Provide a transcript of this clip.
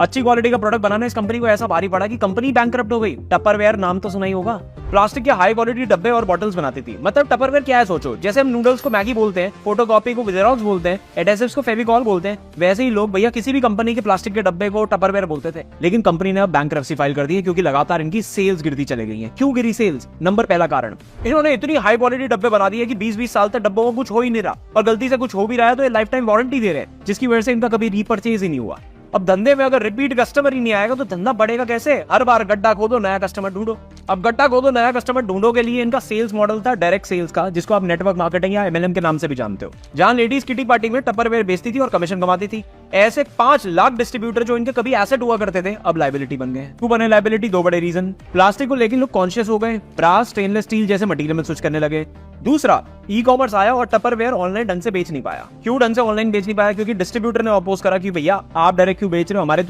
अच्छी क्वालिटी का प्रोडक्ट बनाना इस कंपनी को ऐसा भारी पड़ा कि कंपनी बैंकरप्ट हो गई। टपरवेयर नाम तो सुना ही होगा। प्लास्टिक के हाई क्वालिटी डब्बे और बॉटल्स बनाती थी। मतलब टपरवेयर क्या है सोचो, जैसे हम नूडल्स को मैगी बोलते हैं, फोटोकॉपी को जेरॉक्स बोलते हैं, एडेसिव्स को फेविकॉल बोलते हैं, वैसे ही लोग भैया किसी भी कंपनी के प्लास्टिक के डब्बे को टपरवेयर बोलते थे। लेकिन कंपनी ने अब बैंकरप्सी फाइल कर दी है क्योंकि लगातार इनकी सेल्स गिरती चली गई है। क्यों गिरी सेल्स? नंबर पहला कारण, इन्होंने इतनी हाई क्वालिटी डब्बे बना दिए कि 20-20 साल तक डब्बों को कुछ हो ही नहीं रहा, और गलती से कुछ हो भी रहा है तो ये लाइफ टाइम वारंटी दे रहे हैं, जिसकी वजह से इनका कभी रीपर्चेज ही नहीं हुआ। अब धंधे में अगर रिपीट कस्टमर ही नहीं आएगा तो धंधा बढ़ेगा कैसे? हर बार गड्ढा खोदो नया कस्टमर ढूंढो। अब गड्ढा खोदो नया कस्टमर ढूंढो के लिए इनका सेल्स मॉडल था डायरेक्ट सेल्स का, जिसको आप नेटवर्क मार्केटिंग या एमएलएम के नाम से भी जानते हो, जहां लेडीज किटी पार्टी में टपरवेयर बेचती थी और कमीशन कमाती थी। ऐसे 5 लाख डिस्ट्रीब्यूटर जो इनके कभी एसेट हुआ करते थे अब लायबिलिटी बन गए। क्यों बने लायबिलिटी? 2 बड़े रीजन। प्लास्टिक को लेकिन लोग कॉन्शियस हो गए, ब्रास स्टेनलेस स्टील जैसे मटेरियल में स्विच करने लगे। दूसरा, ई कॉमर्स आया और टपरवेयर ऑनलाइन ढंग से बेच नहीं पाया। क्यों ढंग से ऑनलाइन बेच नहीं पाया? क्योंकि डिस्ट्रीब्यूटर ने अपोज करा कि भैया आप डायरेक्ट क्यों बेच रहे हो, हमारे